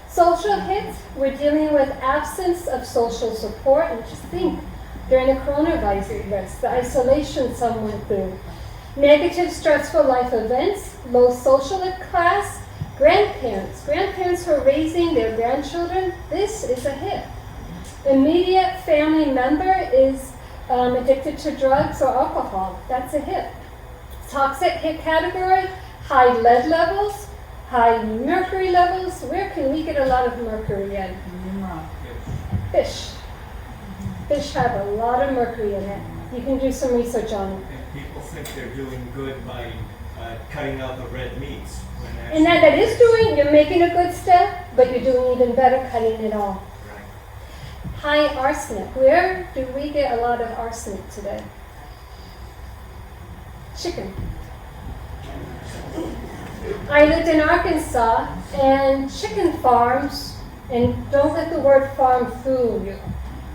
Social hits, we're dealing with absence of social support, and just think, during the coronavirus, the isolation some went through. Negative, stressful life events, low social class, grandparents who are raising their grandchildren, this is a hit. Immediate family member is addicted to drugs or alcohol, that's a hit. Toxic hit category, high lead levels, high mercury levels. Where can we get a lot of mercury in? Fish. Fish have a lot of mercury in it. You can do some research on it. And people think they're doing good by cutting out the red meats. And that is doing, you're making a good step, but you're doing even better cutting it all. Right. High arsenic. Where do we get a lot of arsenic today? Chicken. I lived in Arkansas, and chicken farms, and don't let the word farm fool you.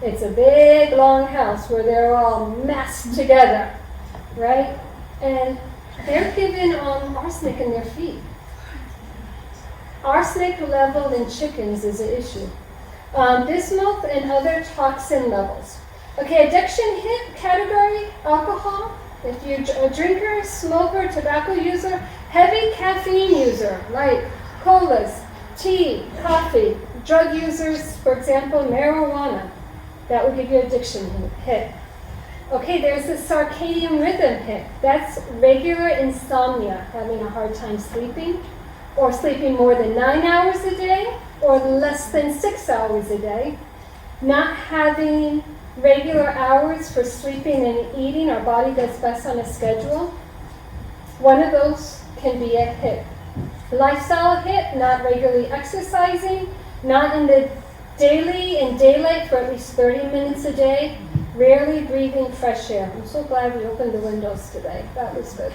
It's a big, long house where they're all massed together, right? And they're given arsenic in their feed. Arsenic level in chickens is an issue. Bismuth and other toxin levels. Okay, addiction hit category, alcohol. If you're a drinker, smoker, tobacco user, heavy caffeine user, like colas, tea, coffee, drug users, for example, marijuana, that would give you addiction hit. Okay, there's the circadian rhythm hit. That's regular insomnia, having a hard time sleeping, or sleeping more than 9 hours a day, or less than 6 hours a day. Not having regular hours for sleeping and eating. Our body does best on a schedule. One of those can be a hit. Lifestyle hit, not regularly exercising, not in the in daylight for at least 30 minutes a day, rarely breathing fresh air. I'm so glad we opened the windows today. That was good.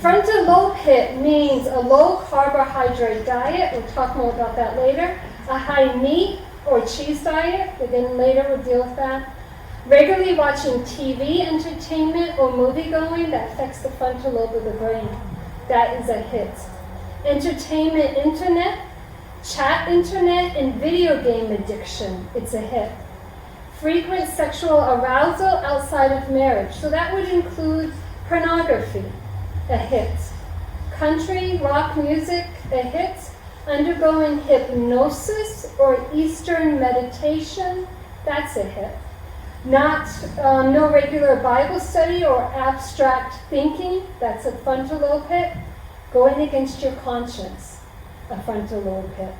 Frontal lobe hit means a low carbohydrate diet. We'll talk more about that later. A high meat or cheese diet. Again, later we'll deal with that. Regularly watching TV entertainment or movie going, that affects the frontal lobe of the brain. That is a hit. Entertainment, internet, chat internet, and video game addiction, it's a hit. Frequent sexual arousal outside of marriage. So that would include pornography, a hit. Country, rock music, a hit. Undergoing hypnosis or Eastern meditation, that's a hit. No regular Bible study or abstract thinking, that's a frontal lobe hit. Going against your conscience, a frontal lobe hit.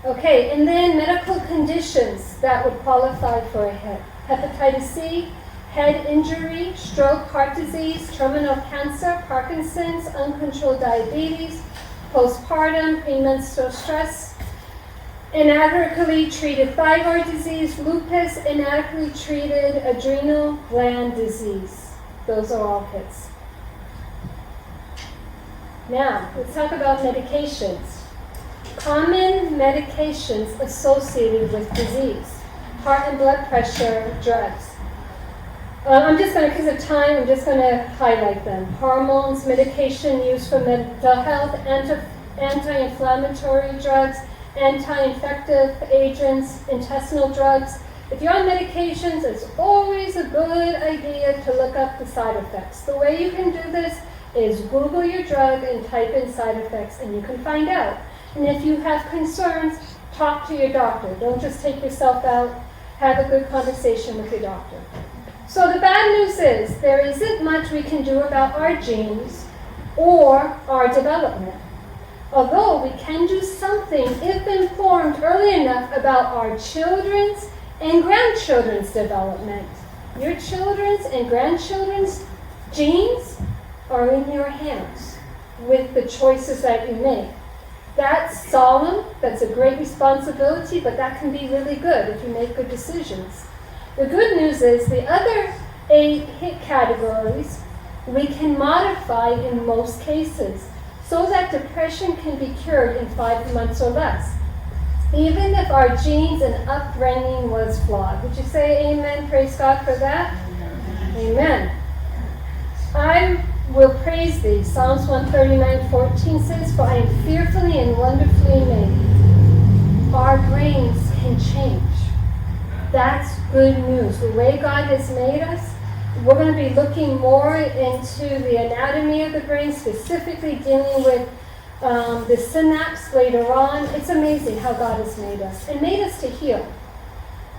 Okay, and then medical conditions that would qualify for a hit. Hepatitis C, head injury, stroke, heart disease, terminal cancer, Parkinson's, uncontrolled diabetes, postpartum, premenstrual stress, inadequately treated thyroid disease, lupus, inadequately treated adrenal gland disease. Those are all hits. Now, let's talk about medications. Common medications associated with disease. Heart and blood pressure drugs. I'm just going to, because of time, I'm just going to highlight them. Hormones, medication used for mental health, anti-inflammatory drugs, anti-infective agents, intestinal drugs. If you're on medications, it's always a good idea to look up the side effects. The way you can do this is Google your drug and type in side effects, and you can find out. And if you have concerns, talk to your doctor. Don't just take yourself out. Have a good conversation with your doctor. So the bad news is there isn't much we can do about our genes or our development. Although we can do something if informed early enough about our children's and grandchildren's development. Your children's and grandchildren's genes are in your hands with the choices that you make. That's solemn, that's a great responsibility, but that can be really good if you make good decisions. The good news is the other 8 hit categories we can modify in most cases so that depression can be cured in 5 months or less, even if our genes and upbringing was flawed. Would you say amen? Praise God for that? Amen. I will praise thee. Psalms 139:14 says, "For I am fearfully and wonderfully made." Our brains can change. That's good news. The way God has made us, we're going to be looking more into the anatomy of the brain, specifically dealing with the synapse later on. It's amazing how God has made us and made us to heal.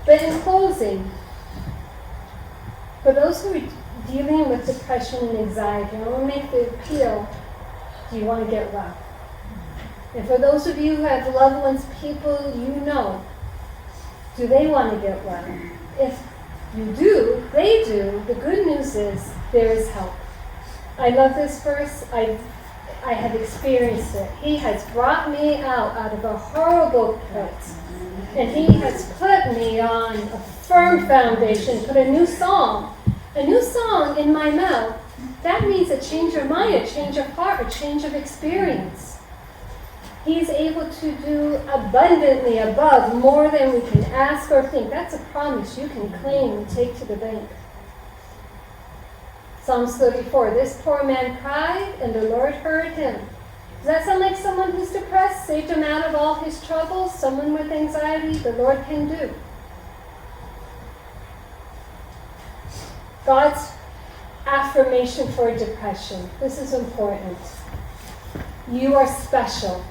But in closing, for those who are dealing with depression and anxiety, I want to make the appeal, do you want to get well? And for those of you who have loved ones, people you know, do they want to get well? If you do, they do, the good news is there is help. I love this verse. I have experienced it. He has brought me out of a horrible pit. And he has put me on a firm foundation, put a new song in my mouth. That means a change of mind, a change of heart, a change of experience. He's able to do abundantly above more than we can ask or think. That's a promise you can claim and take to the bank. Psalms 34, this poor man cried and the Lord heard him. Does that sound like someone who's depressed, saved him out of all his troubles? Someone with anxiety, the Lord can do. God's affirmation for depression. This is important. You are special.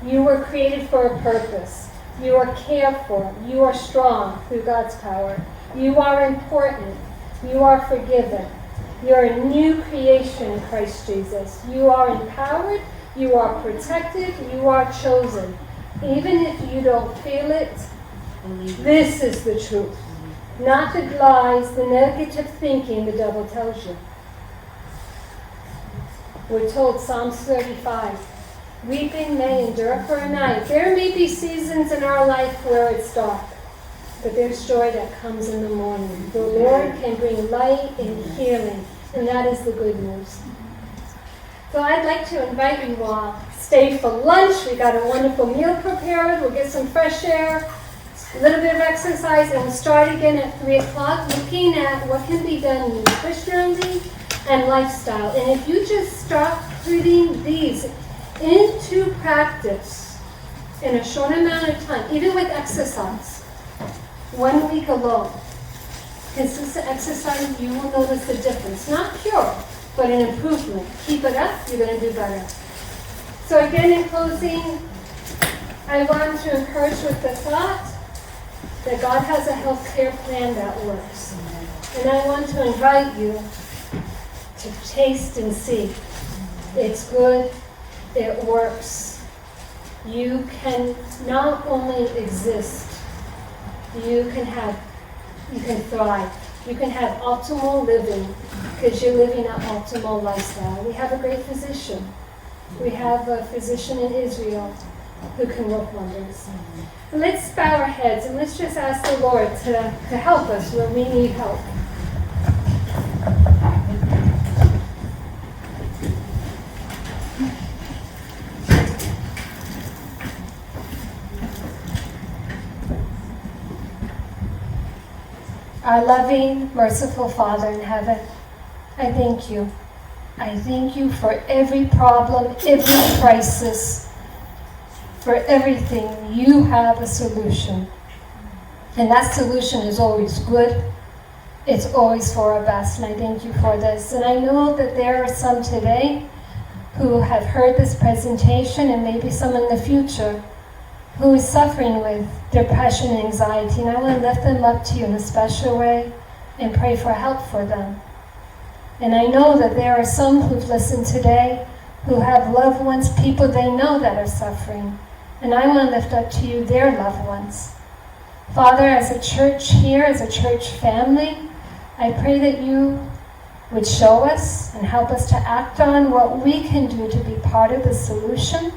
You were created for a purpose. You are cared for. You are strong through God's power. You are important. You are forgiven. You are a new creation in Christ Jesus. You are empowered. You are protected. You are chosen. Even if you don't feel it, this is the truth. Not the lies, the negative thinking the devil tells you. We're told, Psalms 35, weeping may endure for a night. There may be seasons in our life where it's dark, but there's joy that comes in the morning. The Lord can bring light and healing, and that is the good news. So I'd like to invite you all, stay for lunch. We got a wonderful meal prepared. We'll get some fresh air, a little bit of exercise, and we'll start again at 3 o'clock looking at what can be done nutritionally and lifestyle. And if you just start putting these into practice in a short amount of time, even with exercise, 1 week alone, consistent exercise, you will notice a difference. Not cure, but an improvement. Keep it up, you're going to do better. So again, in closing, I want to encourage with the thought that God has a health care plan that works. And I want to invite you to taste and see. It's good, it works. You can not only exist, you can thrive. You can have optimal living because you're living an optimal lifestyle. We have a great physician. We have a physician in Israel who can work wonders. Let's bow our heads and let's just ask the Lord to help us when we need help. Our loving, merciful Father in heaven, I thank you. I thank you for every problem, every crisis, for everything. You have a solution. And that solution is always good. It's always for our best, and I thank you for this. And I know that there are some today who have heard this presentation, and maybe some in the future, who is suffering with depression and anxiety. And I want to lift them up to you in a special way and pray for help for them. And I know that there are some who've listened today who have loved ones, people they know that are suffering. And I want to lift up to you their loved ones. Father, as a church here, as a church family, I pray that you would show us and help us to act on what we can do to be part of the solution.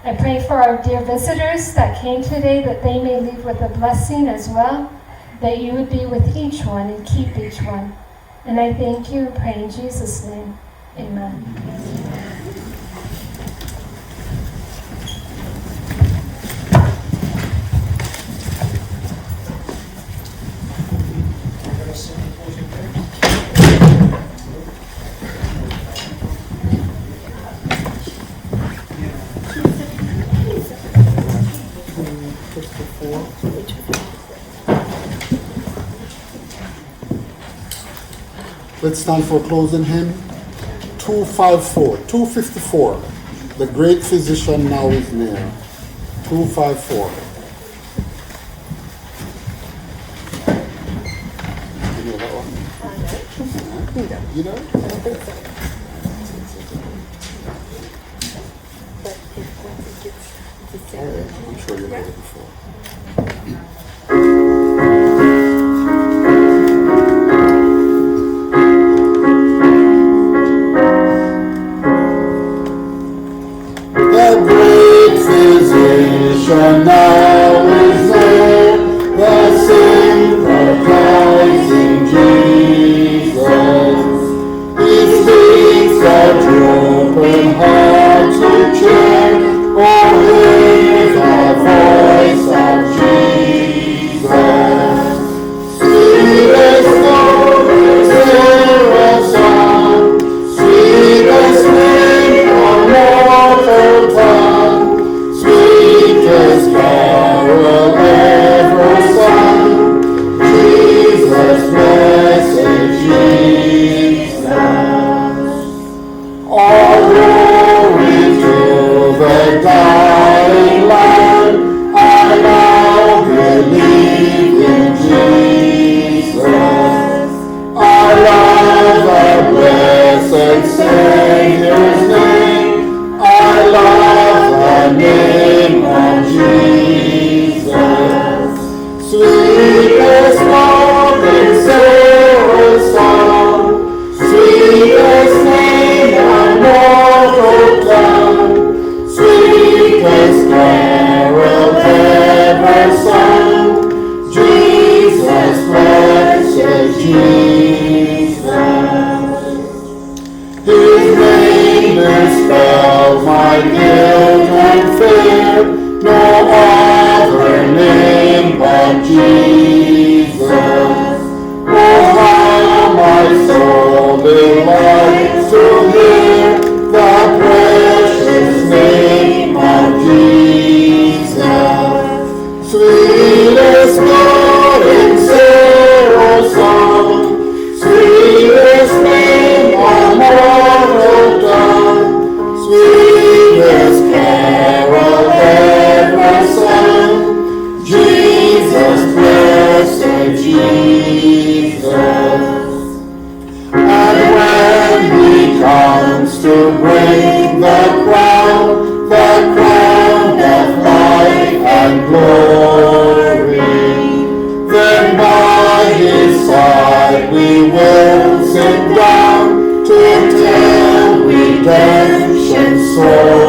I pray for our dear visitors that came today, that they may leave with a blessing as well, that you would be with each one and keep each one. And I thank you and pray in Jesus' name. Amen. Let's stand for closing hymn. 254. The great physician now is near. 254. You know that one? You know? I don't think so. But if once it gets to All right. I'm sure you've heard it before. Now is there the sympathizing Jesus. He speaks a drooping heart to cheer. Oh, Jesus. His name dispels my guilt and fear, no other name but Jesus. Oh, how my soul delights to hear the precious name of Jesus. Sweetest morning sorrow song, sweetest name on mortal tongue, sweetest carol ever sung, Jesus, blessed Jesus. And when he comes to bring the crown of life and glory, then by his side we will sit down to tell redemption's story.